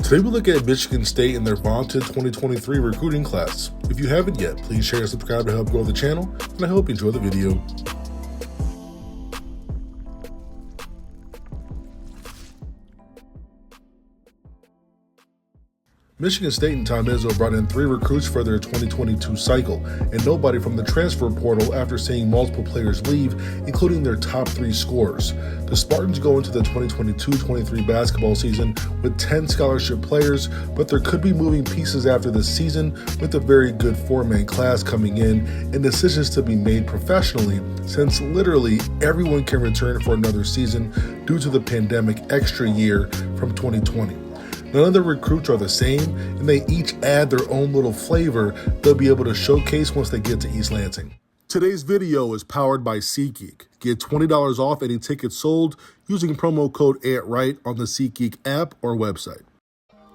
Today we look at Michigan State and their vaunted 2023 recruiting class. If you haven't yet, please share and subscribe to help grow the channel, and I hope you enjoy the video. Michigan State and Tom Izzo brought in 3 recruits for their 2022 cycle, and nobody from the transfer portal after seeing multiple players leave, including their top 3 scorers. The Spartans go into the 2022-23 basketball season with 10 scholarship players, but there could be moving pieces after this season with a very good 4-man class coming in and decisions to be made professionally, since literally everyone can return for another season due to the pandemic extra year from 2020. None of the recruits are the same, and they each add their own little flavor they'll be able to showcase once they get to East Lansing. Today's video is powered by SeatGeek. Get $20 off any tickets sold using promo code AITRIGHT on the SeatGeek app or website.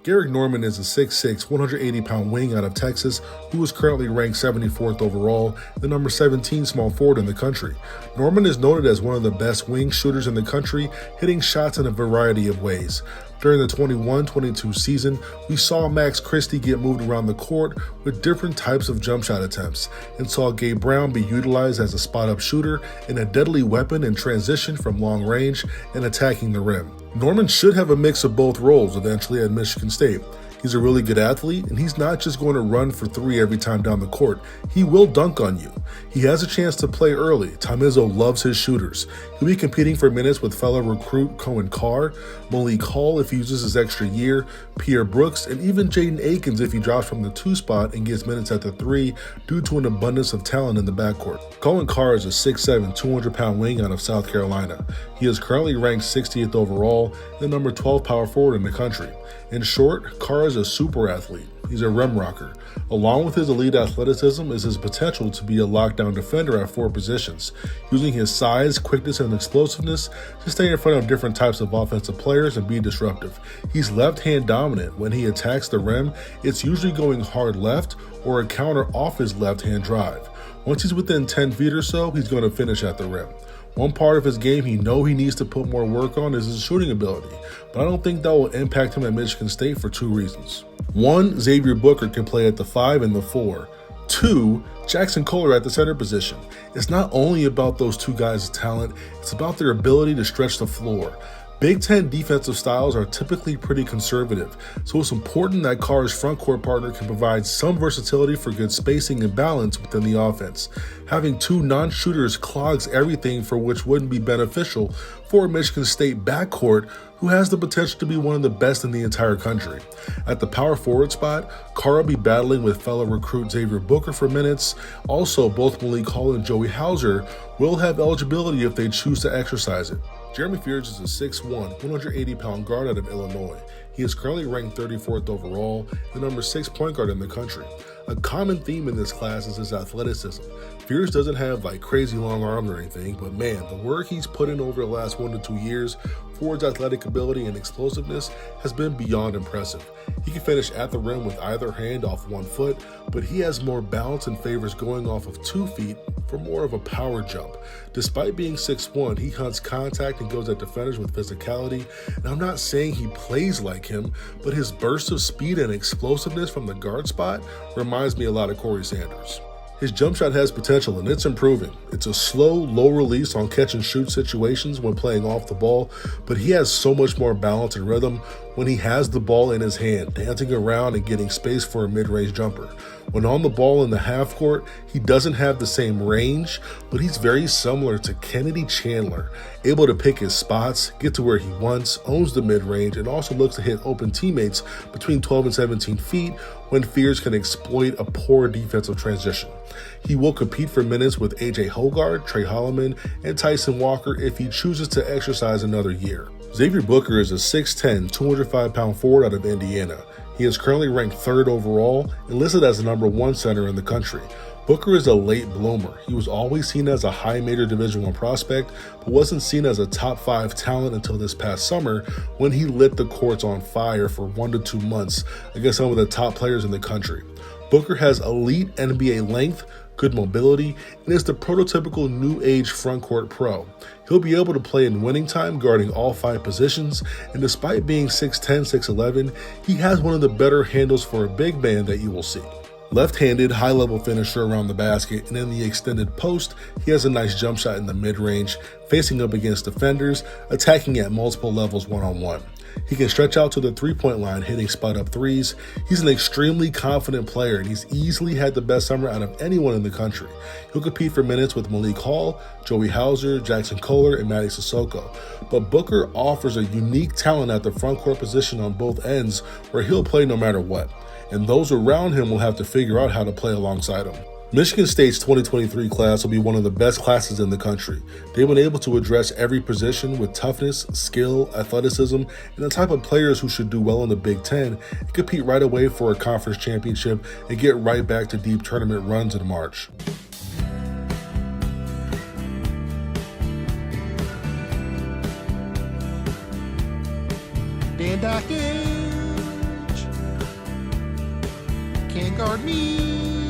Garrick Norman is a 6'6", 180-pound wing out of Texas who is currently ranked 74th overall, the number 17 small forward in the country. Norman is noted as one of the best wing shooters in the country, hitting shots in a variety of ways. During the 21-22 season, we saw Max Christie get moved around the court with different types of jump shot attempts, and saw Gabe Brown be utilized as a spot-up shooter and a deadly weapon in transition from long range and attacking the rim. Norman should have a mix of both roles eventually at Michigan State. He's a really good athlete, and he's not just going to run for 3 every time down the court. He will dunk on you. He has a chance to play early. Tom Izzo loves his shooters. He'll be competing for minutes with fellow recruit Cohen Carr, Malik Hall if he uses his extra year, Pierre Brooks, and even Jaden Akins if he drops from the 2 spot and gets minutes at the 3 due to an abundance of talent in the backcourt. Cohen Carr is a 6'7", 200-pound wing out of South Carolina. He is currently ranked 60th overall and the number 12 power forward in the country. In short, Carr is a super athlete. He's a rim rocker. Along with his elite athleticism is his potential to be a lockdown defender at 4 positions, using his size, quickness, and explosiveness to stay in front of different types of offensive players and be disruptive. He's left-hand dominant. When he attacks the rim, it's usually going hard left or a counter off his left-hand drive. Once he's within 10 feet or so, he's going to finish at the rim. One part of his game he needs to put more work on is his shooting ability, but I don't think that will impact him at Michigan State for 2 reasons. 1, Xavier Booker can play at the 5 and the 4. 2, Jackson Kohler at the center position. It's not only about those 2 guys' talent, it's about their ability to stretch the floor. Big Ten defensive styles are typically pretty conservative, so it's important that Carr's frontcourt partner can provide some versatility for good spacing and balance within the offense. Having 2 non-shooters clogs everything, for which wouldn't be beneficial for a Michigan State backcourt who has the potential to be one of the best in the entire country. At the power forward spot, Carr will be battling with fellow recruit Xavier Booker for minutes. Also, both Malik Hall and Joey Hauser will have eligibility if they choose to exercise it. Jeremy Fears is a 6'1", 180-pound guard out of Illinois. He is currently ranked 34th overall, the number 6 point guard in the country. A common theme in this class is his athleticism. Fears doesn't have like crazy long arms or anything, but man, the work he's put in over the last 1 to 2 years for his athletic ability and explosiveness has been beyond impressive. He can finish at the rim with either hand off 1 foot, but he has more balance and favors going off of 2 feet for more of a power jump. Despite being 6'1", he hunts contact and goes at defenders with physicality, and I'm not saying he plays like him, but his burst of speed and explosiveness from the guard spot reminds me a lot of Corey Sanders. His jump shot has potential and it's improving. It's a slow, low release on catch and shoot situations when playing off the ball, but he has so much more balance and rhythm when he has the ball in his hand, dancing around and getting space for a mid-range jumper. When on the ball in the half court, he doesn't have the same range, but he's very similar to Kennedy Chandler, able to pick his spots, get to where he wants, owns the mid-range, and also looks to hit open teammates between 12 and 17 feet when Fears can exploit a poor defensive transition. He will compete for minutes with AJ Hoggard, Trey Holloman, and Tyson Walker if he chooses to exercise another year. Xavier Booker is a 6'10", 205-pound forward out of Indiana. He is currently ranked 3rd overall and listed as the number 1 center in the country. Booker is a late bloomer. He was always seen as a high major Division I prospect, but wasn't seen as a top 5 talent until this past summer when he lit the courts on fire for 1 to 2 months against some of the top players in the country. Booker has elite NBA length, good mobility, and is the prototypical new age frontcourt pro. He'll be able to play in winning time guarding all 5 positions, and despite being 6'10", 6'11", he has one of the better handles for a big man that you will see. Left-handed, high-level finisher around the basket, and in the extended post, he has a nice jump shot in the mid-range, facing up against defenders, attacking at multiple levels one-on-one. He can stretch out to the three-point line, hitting spot-up threes. He's an extremely confident player, and he's easily had the best summer out of anyone in the country. He'll compete for minutes with Malik Hall, Joey Hauser, Jackson Kohler, and Matty Sissoko. But Booker offers a unique talent at the front-court position on both ends, where he'll play no matter what, and those around him will have to figure out how to play alongside him. Michigan State's 2023 class will be one of the best classes in the country. They've been able to address every position with toughness, skill, athleticism, and the type of players who should do well in the Big Ten and compete right away for a conference championship and get right back to deep tournament runs in March. Dan Can't guard me.